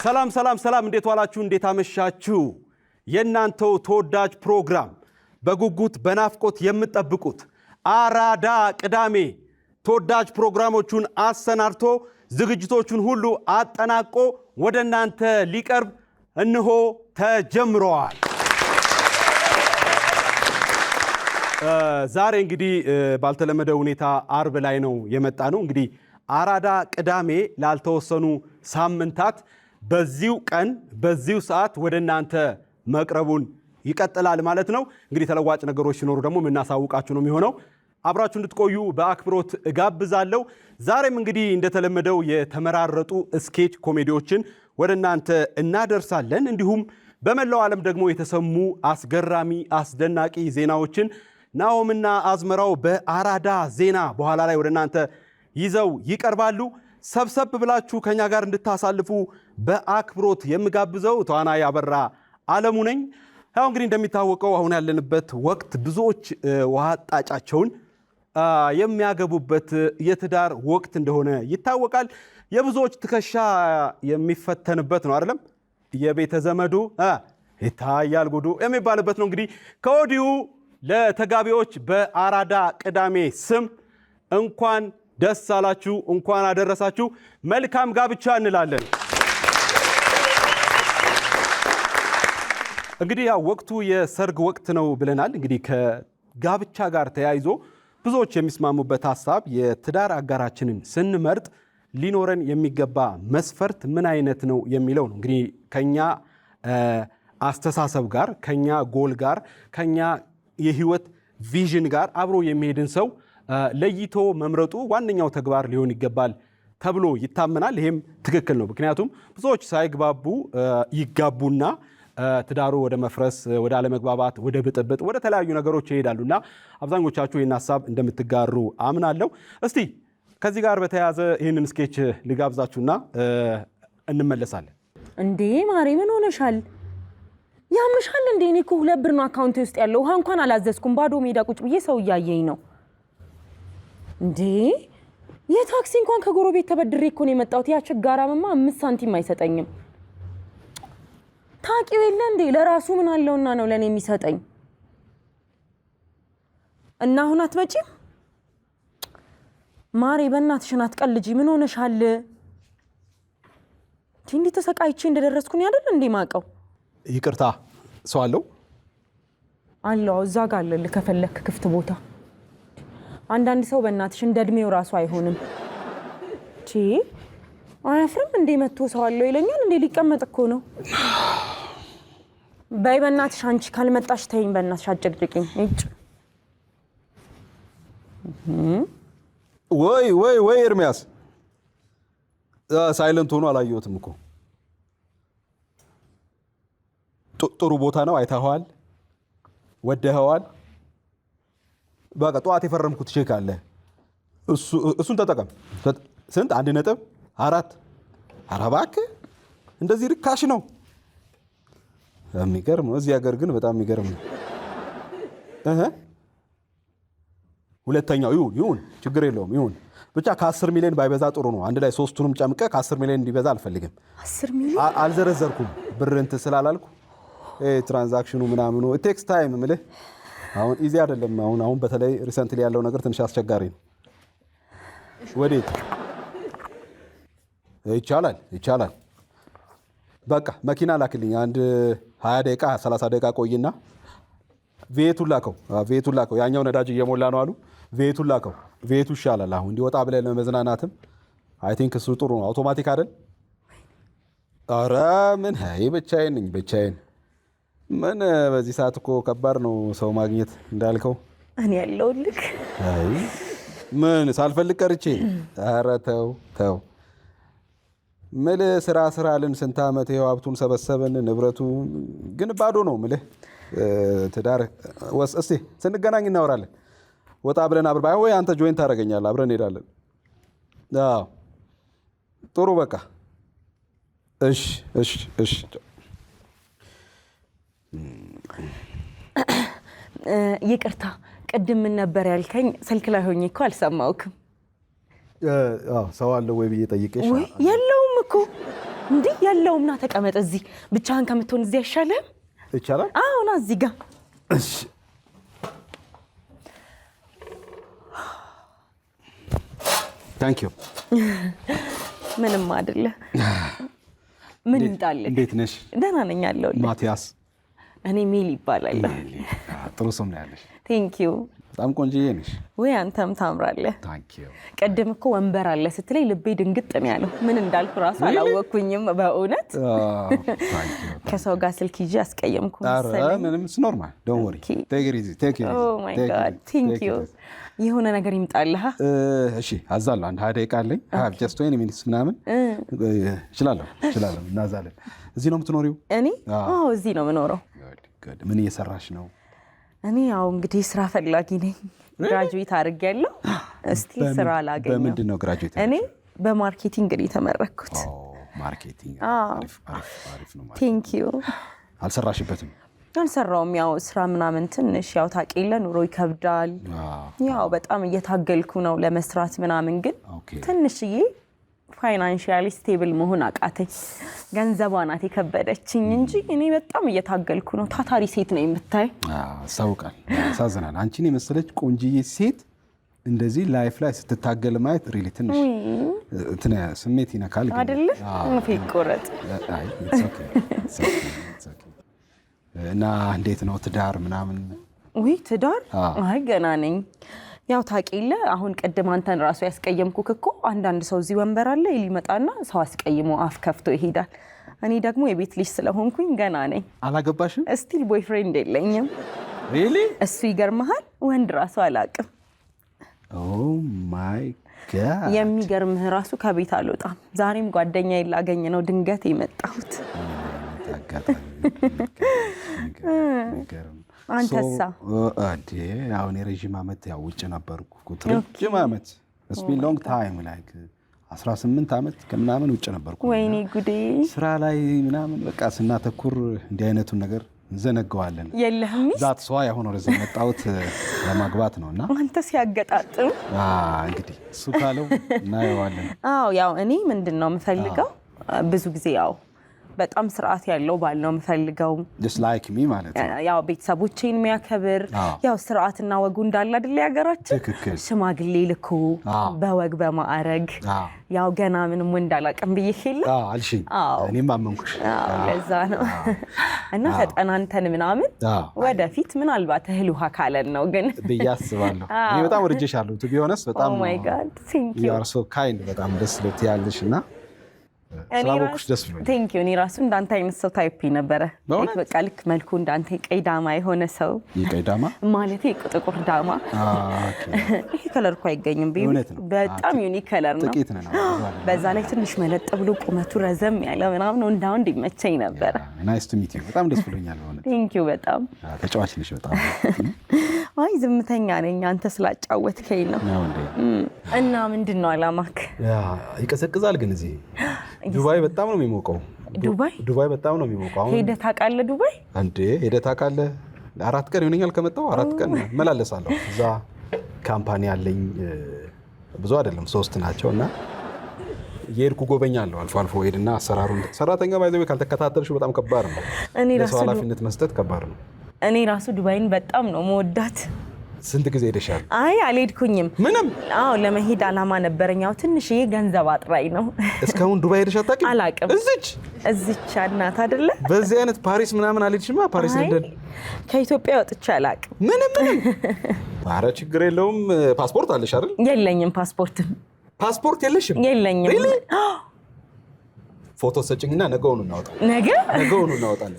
ሰላም እንዴት ዋላችሁ እንዴት አመሻችሁ የናንተው ተወዳጅ ፕሮግራም በጉጉት በናፍቆት የምትጠብቁት አራዳ ቅዳሜ ተወዳጅ ፕሮግራሞቹን አሰናድቶ ዝግጅቶቹን ሁሉ አጠናቆ ወደናንተ ሊቀርብ እንሆ ተጀምሯል። ዛሬ እንግዲህ ባልተለመደ ሁኔታ አርብ ላይ ነው የመጣ ነው። እንግዲህ አራዳ ቅዳሜ ላልተወሰኑ ሳምንታት በዚሁ ቀን በዚሁ ሰዓት ወደናንተ መቅረቡን ይቀጥላል ማለት ነው። እንግዲህ ተለዋጭ ነገሮች ሲኖሩ ደግሞ ምናሳውቃችሁ ነው የሚሆነው። አብራችሁ እንድትቆዩ በአክብሮት እጋብዛለሁ። ዛሬም እንግዲህ እንደተለመደው የተመራረጡ ስኬች ኮሜዲዎችን ወደናንተ እናደርሳለን። እንዲሁም በመላው ዓለም ደግሞ የተሰሙ አስገራሚ አስደናቂ ዜናዎችን ናኦምና አዝመራው በአራዳ ዜና በኋላ ላይ ወደናንተ ይዘው ይቀርባሉ። ሰብሰብ ብላችሁ ከኛ ጋር እንድታሳልፉ በአክብሮት የምጋብዘው ተዋናይ አበራ አለሙ ነኝ። ያው እንግዲህ እንደሚታወቀው አሁን ያለንበት ወቅት ብዙዎች ውሃ ጣጫቸውን የሚያገቡበት የትዳር ወቅት እንደሆነ ይታወቃል። የብዙዎች ትከሻ የሚፈተንበት ነው አይደለም? የቤተ ዘመዱ ይታያል ጉዱ የሚባልበት ነው። እንግዲህ ከወዲሁ ለተጋቢዎች በአራዳ ቅዳሜ ስም እንኳን ደስ አላችሁ እንኳን አደረሳችሁ መልካም ጋብቻ እንላለን። እንግዲህ ያው ወቅቱ የሰርግ ወቅት ነው ብለናል። እንግዲህ ከጋብቻ ጋር ተያይዞ ብዙዎች የሚስማሙበት ሐሳብ የትዳር አጋራችንን ስንመርጥ ሊኖረን የሚገባ መስፈርት ምን አይነት ነው የሚለው ነው። እንግዲህ ከኛ አስተሳሰብ ጋር ከኛ ጎል ጋር ከኛ የህይወት ቪዥን ጋር አብሮ የሚሄድን ሰው ለይቶ መምረጡ ዋነኛው ተግባር ሊሆን ይገባል ተብሎ ይታመናል። ይሄም ትክክል ነው። ምክንያቱም ብዙዎች ሳይግባቡ ይጋቡና ትዳሩ ወደ መፍረስ፣ ወደ አለመግባባት፣ ወደ ብጥብጥ፣ ወደ ተለያዩ ነገሮች ይሄዳሉና አብዛኞቻችሁ ይህን ሐሳብ እንደምትጋሩ አምናለሁ። እስቲ ከዚህ ጋር በተያያዘ ይህንን ስኬች ልጋብዛችሁና እንመለሳለን። እንዴ ማሬ ምን ሆነሻል? ያምሻል እንዴ? እኔ እኮ 2 ብር ነው አካውንቴ ውስጥ ያለው። ውሃ እንኳን አላዘዝኩም። ባዶ ሜዳ ቁጭ ብዬ ሰው እያየኝ ነው። እንዴ የታክሲ እንኳን ከጎረቤት ተበድሬ እኮ ነው የመጣሁት። ያ ችጋራምማ 5 ሳንቲም አይሰጠኝም። ታቂው የለ እንዴ? ለራሱ ምን አለውና ነው ለኔ የሚሰጠኝ? እና አሁን አትመጪም? ማሬ በእናትሽን አትቀልጂ። ምን ሆነሻል? እንዴ ተሰቃይቼ እንደደረስኩኝ አይደል እንዴ ማቀው? ይቅርታ ሰው አለው እዛ ጋር አለ ከፈለክ ክፍት ቦታ። አንዳንድ ሰው በእናትሽ እንደ እድሜው ራሱ አይሆንም። አያፍርም እንዴ መጥቶ ሰው አለው ይለኛል እንዴ? ሊቀመጥ እኮ ነው። በይ በእናትሽ አንቺ ካልመጣሽ ተይኝ በእናትሽ አጭቅጭቅኝ። ወይ ኤርሚያስ ሳይለንት ሆኖ አላየሁትም እኮ። ጥሩ ቦታ ነው። አይተኸዋል? ወደኸዋል? በቃ ጠዋት የፈረምኩት ቼክ አለ። እሱን ተጠቀም። ስንት? 1.4። ኧረ እባክህ እንደዚህ ርካሽ ነው። የሚገርም ነው። እዚህ ሀገር ግን በጣም የሚገርም ነው። ሁለተኛው ይሁን ችግር የለውም ይሁን። ብቻ ከ10 ሚሊዮን ባይበዛ ጥሩ ነው። አንድ ላይ ሶስቱንም ጨምቀህ ከ10 ሚሊዮን እንዲበዛ አልፈልግም። 10 ሚሊዮን አልዘረዘርኩም ብር እንትን ስላላልኩ ትራንዛክሽኑ ምናምኑ ቴክስ ታይም ምልህ አሁን ኢዚ አይደለም። አሁን በተለይ ሪሰንትሊ ያለው ነገር ትንሽ አስቸጋሪ ነው። ወዴት ይቻላል። በቃ መኪና ላክልኝ። አንድ 20 ደቂቃ 30 ደቂቃ ቆይና ቬቱን ላከው። ያኛው ነዳጅ እየሞላ ነው አሉ። ቬቱን ላከው። ቬቱ ይሻላል። አሁን እንዲወጣ ብለን ለመዝናናትም አይ ቲንክ እሱ ጥሩ ነው። አውቶማቲክ አይደል? ኧረ ምን ብቻዬን ምን በዚህ ሰዓት እኮ ከባድ ነው ሰው ማግኘት እንዳልከው። እኔ ያለውልክ ምን ሳልፈልግ ቀርቼ? ኧረ ተው ምልህ ስራ አልን ስንት ዓመት ይኸው ሀብቱን ሰበሰብን ንብረቱ ግን ባዶ ነው ምልህ። ትዳር እስቲ ስንገናኝ እናወራለን። ወጣ ብለን አብረን ወይ አንተ ጆይን ታደርገኛለህ አብረን እንሄዳለን። ጥሩ በቃ እሺ ይቅርታ ቅድም ምን ነበር ያልከኝ? ስልክ ላይ ሆኜ እኮ አልሰማውክም። ሰው አለ ወይ ብዬ ጠይቄሽ? የለውም እኮ እንዴ ያለውም ና ተቀመጥ እዚህ ብቻህን ከምትሆን እዚህ አይሻልም ይቻላል አዎ ና እዚህ ጋር እሺ ታንክ ዩ ምንም አይደለ ምን እንጣለ እንዴት ነሽ ደህና ነኝ አለው ማቲያስ እኔ ሜሊ ይባላል ጥሩ ስም ነው ያለሽ ቴንክ ዩ በጣም ቆንጆዬ ነሽ ወይ አንተም ታምራለህ ታንክ ዩ ቀደም እኮ ወንበር አለ ስትለኝ ልቤ ድንግጥ ነው ያለው ምን እንዳልኩ ራሱ አላወኩኝም በእውነት ታንክ ዩ ከሰው ጋር ስልክ ይዤ አስቀየምኩ መሰለኝ ምንም ኖርማል ዶንት ወሪ ቴክ ኢት ኢዚ ቴክ ኢት ኦ ማይ ጋድ ቴንክ ዩ የሆነ ነገር ይምጣልህ እሺ አዛለሁ አንድ 20 ደቂቃ አለኝ ሃቭ ጀስት 20 ሚኒትስ ምናምን እችላለሁ እናዛለን እዚህ ነው የምትኖሪው እኔ አዎ እዚህ ነው የምኖረው ምን እየሰራሽ ነው እኔ ያው እንግዲህ ስራ ፈላጊ ነኝ ግራጁዌት አድርጌያለሁ እስቲ ስራ አላገኘው በምንድን ነው ግራጁዌት እኔ በማርኬቲንግ ነው የተመረኩት ማርኬቲንግ አሪፍ ነው ቴንክ ዩ አልሰራሽበትም አልሰራውም ያው ስራ ምናምን ትንሽ ያው ታውቂለ ኑሮ ይከብዳል ያው በጣም እየታገልኩ ነው ለመስራት ምናምን ግን ትንሽዬ ፋይናንሻሊ ስቴብል መሆን አቃተኝ ገንዘቧ ናት የከበደችኝ እንጂ እኔ በጣም እየታገልኩ ነው ታታሪ ሴት ነኝ የምታይ ሳውቃል ያሳዝናል አንቺን የመሰለች ቆንጂዬ ሴት እንደዚህ ላይፍ ላይ ስትታገል ማየት ሪሊ ትንሽ እንትን ስሜት ይነካል አይደል እንፌቅ ቆረጥ አይ ኢትስ ኦኬ እና እንዴት ነው ትዳር ምናምን ወይ ትዳር አይ ገና ነኝ ያው ታውቂለ አሁን ቀደም አንተን ራሱ ያስቀየምኩክ እኮ አንዳንድ ሰው እዚህ ወንበር አለ ይሊመጣና ሰው አስቀይሞ አፍ ከፍቶ ይሄዳል እኔ ደግሞ የቤት ልጅ ስለሆንኩኝ ገና ነኝ አላገባሽም ስቲል ቦይፍሬንድ የለኝም ሪሊ እሱ ይገርምሃል ወንድ ራሱ አላቅም ኦ ማይ ጋድ የሚገርምህ ራሱ ከቤት አልወጣም ዛሬም ጓደኛዬ ላገኝ ነው ድንገት የመጣሁት አንተሳ አዲ አሁን የረጅም አመት ያው ውጭ ነበርኩ ረጅም አመት it's been long time like 18 አመት ከምናምን ውጭ ነበርኩ ወይኔ ጉዴ ስራ ላይ ምናምን በቃ ስናተኩር እንዲህ አይነቱን ነገር እንዘነጋዋለን የለህም ዛት ሰው ያሆነ ወደዚህ መጣሁት ለማግባት ነውና አንተ ሲያገጣጥም እንግዲህ እሱ ካለው እናየዋለን አዎ ያው እኔ ምንድነው የምፈልገው ብዙ ጊዜ ያው በጣም ስርዓት ያለው ባል ነው የምፈልገው just like me ማለት ነው ያው ቤተሰቦቼን የሚያከብር ያው ስርዓትና ወጉ እንዳለ አይደል ያገራችን ሽማግሌ ልኮ በወግ በማዕረግ ያው ገና ምንም ወንድ አላቀም ብዬሽለ አልሽኝ እኔም አመንኩሽ ለዛ ነው እና ተጠናንተን ምናምን ወደፊት ምናልባት እህል ውሃ ካለን ነው ግን በያስባለሁ እኔ በጣም ወርጄሻለሁ to be honest በጣም oh my god thank you you are so kind በጣም ደስ ልትያለሽና ሰላምኩሽ ደስ ብሎኝ ቴንክ ዩ እኔ ራሱ እንዳንተ አይነት ሰው ታይፕ ነበረ በቃ ልክ መልኩ እንዳንተ ቀይ ዳማ የሆነ ሰው ቀይ ዳማ ማለት ጥቁር ዳማ ይሄ ከለር እኮ አይገኝም በጣም ዩኒክ ከለር ነው ጥቂት ነው በዛ ላይ ትንሽ መለጥ ብሎ ቁመቱ ረዘም ያለ ምናምን እንዳው እንዲመቸኝ ነበር ናይስ ቱ ሚት ዩ በጣም ደስ ብሎኛል ማለት ቴንክ ዩ በጣም ተጫዋች ነሽ በጣም አይ ዝምተኛ ነኝ አንተ ስላጫወትከኝ ነው እና ምንድነው አላማክ ይቀዘቅዛል ግን እዚህ ዱባይ በጣም ነው የሚሞቀው ዱባይ በጣም ነው የሚሞቀው ሄደህ ታውቃለህ ዱባይ እንዴ ሄደህ ታውቃለህ 4 ቀን ይሆነኛል ከመጣሁ 4 ቀን መላለሳለሁ እዛ ካምፓኒ አለኝ ብዙ አይደለም 3 ናቸውና የርኩ ጎበኛለሁ አልፎ አልፎ ሄድና አሰራሩን ሰራተኛ ባይዘው ካልተከታተልሽው በጣም ከባድ ነው እኔ ራሱ ኃላፊነት መስጠት ከባድ ነው እኔ ራሱ ዱባይን በጣም ነው መወዳት ስንት ጊዜ ሄደሻል አይ አልሄድኩኝም ምንም አዎ ለመሄድ አላማ ነበርኛው ትንሽዬ ገንዘብ አጥራይ ነው እስካሁን ዱባይ ሄደሽ አታውቂም አላውቅም እዚች እናት አይደለ በዚህ አይነት ፓሪስ ምናምን አልሄድሽማ ፓሪስ ለንደን ከኢትዮጵያ ወጥቼ አላውቅም ምንም ኧረ ችግር የለውም ፓስፖርት አለሽ አይደል የለኝም ፓስፖርት የለሽም የለኝም ፎቶ ሰጭኝና ነገውን እናወጣለን ነገውን እናወጣለን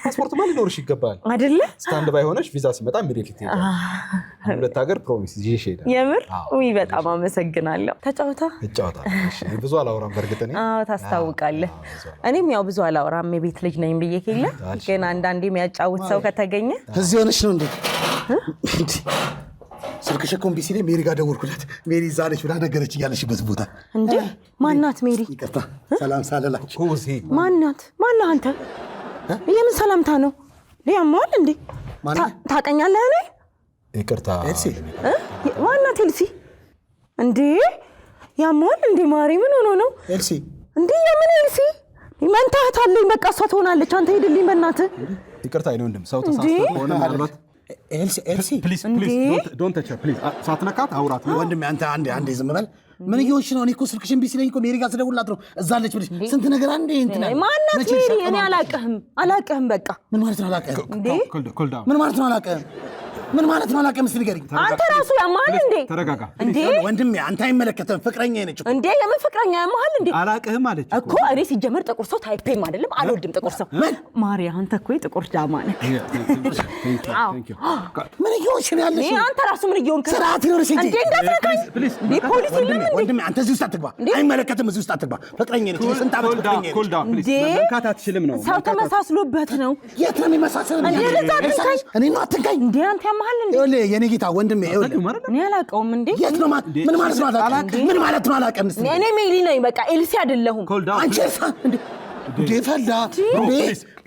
ፓስፖርት ማለት ኖርሽ ይገባል አይደለ ስታንድ ባይ ሆነሽ ቪዛ ሲመጣ ኢሚዲየትሊ ትሄጃለሽ ሁለት ሀገር ፕሮሚስ ይዤሽ ሄዳለሁ የምር ወይ በጣም አመሰግናለሁ እጫወታለሽ ብዙ አላወራም በርግጥ ነኝ ታስታውቃለህ እኔም ያው ብዙ አላወራም የቤት ልጅ ነኝ ብዬ ከለ ግን አንዳንዴ የሚያጫውት ሰው ከተገኘ እዚህ ሆነሽ ነው እንዴ ስልክሽ ኮምፒሲ ላይ ሜሪ ጋር ደወልኩላት ሜሪ ዛለች ብላ ነገረች ያለሽበት ቦታ እንዴ ማናት ሜሪ ይቅርታ ሰላም ሳለላችሁ ኮዚ ማናት አንተ የምን ሰላምታ ነው ያማል እንዴ ታቀኛለህ እኔ ይቅርታ ኤልሲ ማናት ኤልሲ እንዴ ያማል እንዴ ማሪ ምን ሆኖ ነው ኤልሲ እንዴ የምን ኤልሲ መንታት አለኝ። በቃ እሷ ትሆናለች። አንተ ሄድልኝ በእናትህ። ይቅርታ አይደል ወንድም ሰው ተሳስቶ ሆነ ማለት ኤልሲ ፕሊዝ ዶንት ተች ፕሊዝ ሳትነካት አውራት ወንድሜ አንተ አንዴ ዝም በል ምን እየሆንሽ ነው? እኔ እኮ ስልክሽን ቢስለኝ እኮ ሜሪ ጋር ስደውልላት ነው እዛለች ብለሽ ስንት ነገር አንዴ እንትና ማናት ሜሪ? እኔ አላቅህም በቃ ምን ማለት ነው አላቅህም? ኮልዳ ምን ማለት ነው አላቅህም? ምን ማለት ነው አላቅህም? እስኪ ንገሪኝ። አንተ ራሱ ያማል እንዴ? ተረጋጋ እንዴ ወንድሜ አንተ አይመለከተም። ፍቅረኛ ነች እኮ እንዴ የምን ፍቅረኛ ያማል እንዴ? አላቅህም አለች እኮ እኔ ሲጀመር ጥቁር ሰው ታይፔም አይደለም አልወድም ጥቁር ሰው። ማሪ አንተ እኮ ጥቁር ዳማ ነህ። ምን እየሆንሽ ነው ያለሽ? አንተ ራሱ ምን እየሆንክ ነው? ስርዓት ይኖርሽ እንጂ እንዴ እንዳትነካኝ እንዴ ፖሊስ የለም እንዴ? ወንድሜ አንተ እዚህ ውስጥ አትግባ። አይመለከትም። እዚህ ውስጥ አትግባ። ፍቅረኛ ነች። ስንት ዓመት ፍቅረኛ ነች። ኮልዳ ፕሊዝ መንካት አትችልም ነው። ሰው ተመሳስሎበት ነው። የት ነው የሚመሳሰለው? እንዴ ለዛብኝ እኔ ነው አትንካኝ። እንዴ አንተ ያማል እንዴ? ይኸውልህ የኔ ጌታ ወንድሜ ይኸውልህ እኔ አላውቀውም እንዴ? የት ነው ምን ማለት ነው አላውቅም። ምን ማለት ነው አላውቅም። እኔ ሜሪ ነኝ በቃ ኤልሲ አይደለሁም። አንቺ እንዴ ፈላ እንዴ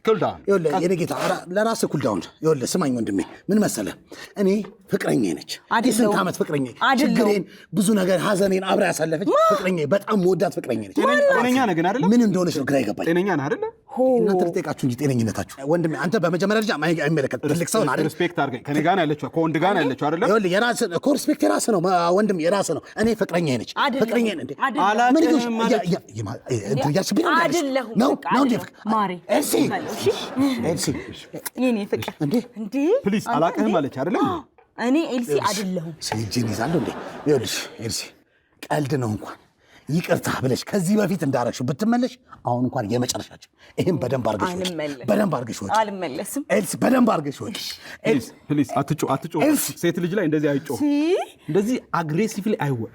ኮልዳ ይኸውልህ የኔ ጌታ ለራስህ ኩልዳውን ይኸውልህ ስማኝ ወንድሜ ምን መሰለህ እኔ ፍቅረኛ ነች የስንት ዓመት ፍቅረኛ ችግሬን ብዙ ነገር ሀዘኔን አብራ ያሳለፈች ፍቅረኛ በጣም መወዳት ፍቅረኛ ነች ጤነኛ ነህ ግን አይደለ ምን እንደሆነች ነው ግራ ይገባኝ ጤነኛ ነህ አይደለ እናንተ ልጠይቃችሁ እንጂ ጤነኝነታችሁ ወንድሜ አንተ በመጀመሪያ ደረጃ አይመለከት ትልቅ ሰው አይደል ሪስፔክት አድርገኝ ከኔ ጋር ያለችው ከወንድ ጋር ያለችው አይደለ ይኸውልህ የራስህ እኮ ሪስፔክት የራስህ ነው ወንድሜ የራስህ ነው እኔ ፍቅረኛ ነች ፍቅረኛ ነኝ አላውቅም ኤልሲ የኔ ፍቅር እንዴ ፕሊዝ አላውቅህም አለች አይደለ እኔ ኤልሲ አይደለሁም ሲጂን ይዛለሁ እንዴ ይኸውልሽ ኤልሲ ቀልድ ነው እንኳን ይቅርታ ብለሽ ከዚህ በፊት እንዳረግሽው ብትመለሽ አሁን እንኳን የመጨረሻችን ይሄን በደንብ አድርገሽ ወጪ አልመለስም ኤልሲ በደንብ አድርገሽ ወጪ ኤልሲ ፕሊዝ አትጩ ሴት ልጅ ላይ እንደዚህ አይጮህ እንደዚህ አግሬሲቭሊ አይወር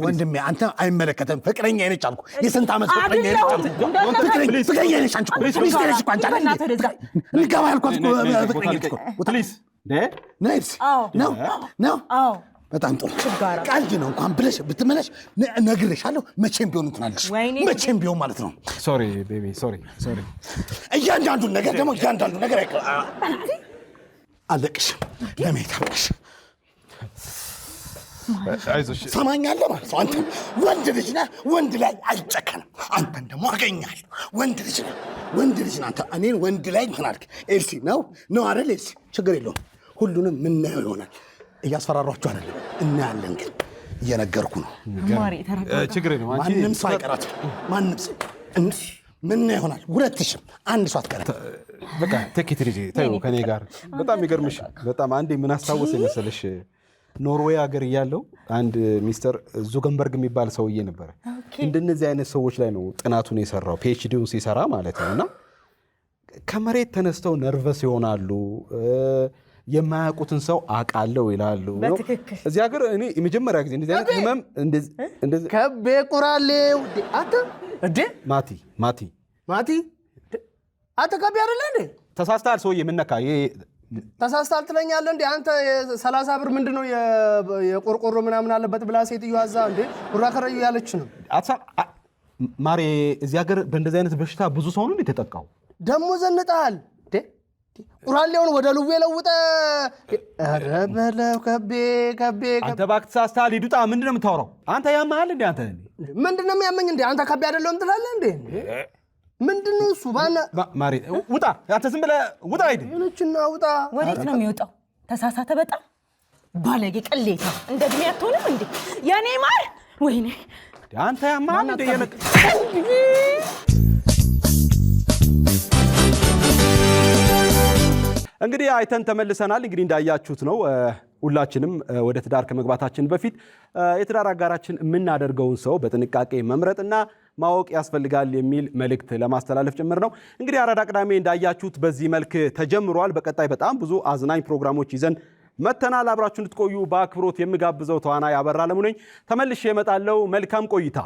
ወንድሜ አንተ አይመለከተም ፍቅረኛ ነች አልኩ የስንት ዓመት ፍቅረኛ ነች አልኩ ፍቅረኛ ነች አንቺ ፕሊዝ ነሽ እኮ አንቺ አይደል እንገባ ያልኳት እኮ ፍቅረኛ ነች እኮ ፕሊዝ ነይስ ነው በጣም ጥሩ ቀልድ ነው እንኳን ብለሽ ብትመለሽ ነግሬሻለሁ መቼም ቢሆን እንትን አለሽ መቼም ቢሆን ማለት ነው ሶሪ ቤቢ ሶሪ እያንዳንዱን ነገር ደግሞ እያንዳንዱ ነገር አለቅሽም ለመሄድ አለቅሽ አይዞሽ ሰማኛለህ ማለት ነው አንተ ወንድ ልጅ ነህ ወንድ ላይ አይጨከንም አንተን ደግሞ አገኛለሁ ወንድ ልጅ ነህ አንተ እኔን ወንድ ላይ እንትን አልክ ኤልሲ ነው አይደል ኤልሲ ችግር የለውም ሁሉንም ምናየው ይሆናል እያስፈራሯችሁ አይደለም እናያለን ግን እየነገርኩ ነው ችግር ነው ማንም ሰው አይቀራትም ማንም ሰው ምን ይሆናል ሁለትሽም አንድ ሰው አትቀርም በቃ ቴክ ኢት ኢዚ ታዩ ከኔ ጋር በጣም ይገርምሽ በጣም አንዴ ምን አስታወሰኝ መሰለሽ ኖርዌይ ሀገር እያለው አንድ ሚስተር ዙገንበርግ የሚባል ሰውዬ ነበር እንደነዚህ አይነት ሰዎች ላይ ነው ጥናቱን የሰራው ፒኤችዲውን ሲሰራ ማለት ነውና ከመሬት ተነስተው ነርቨስ ይሆናሉ የማያውቁትን ሰው አቃለው ይላሉ እዚህ ሀገር እኔ የመጀመሪያ ጊዜ እንደዚህ አይነት ህመም እንደዚህ ከቤ ቁራሌው አተ እንዴ ማቲ አተ ከቤ አይደለ እንዴ ተሳስተሃል ሰውዬ ምን ነካ ተሳስተሃል ትለኛለህ እንዴ አንተ 30 ብር ምንድነው የቆርቆሮ ምናምን አለበት ብላ ሴትዮ አዛ እንዴ ጉራ ከረዩ ያለች ነው ማሬ እዚህ ሀገር በእንደዚህ አይነት በሽታ ብዙ ሰው ነው የተጠቃው ደሞ ዘንጣል ቁራሌውን ወደ ልዌ ለውጠ ኧረ በለው ከቤ አንተ እባክህ ተሳስተሃል ሂዱጣ ምንድን ነው የምታወራው አንተ ያመሃል እንዴ አንተ ምንድን ነው የሚያመኝ እንዴ አንተ ከቤ አይደለም ትላለህ እንዴ ምንድን ነው እሱ ማሪ ውጣ አንተ ዝም ብለህ ውጣ ሂድ እነችና ውጣ ወዴት ነው የሚወጣው ተሳሳተ በጣም ባለጌ ቅሌታ እንደ እድሜ አትሆንም እንዴ የኔ ማር ወይኔ አንተ ያመሃል እንዴ እንግዲህ አይተን ተመልሰናል እንግዲህ እንዳያችሁት ነው ሁላችንም ወደ ትዳር ከመግባታችን በፊት የትዳር አጋራችን የምናደርገውን ሰው በጥንቃቄ መምረጥና ማወቅ ያስፈልጋል የሚል መልእክት ለማስተላለፍ ጭምር ነው እንግዲህ አራዳ ቅዳሜ እንዳያችሁት በዚህ መልክ ተጀምሯል በቀጣይ በጣም ብዙ አዝናኝ ፕሮግራሞች ይዘን መተናል አብራችሁ እንድትቆዩ በአክብሮት የምጋብዘው ተዋናይ አበራ አለሙ ነኝ ተመልሼ እመጣለሁ መልካም ቆይታ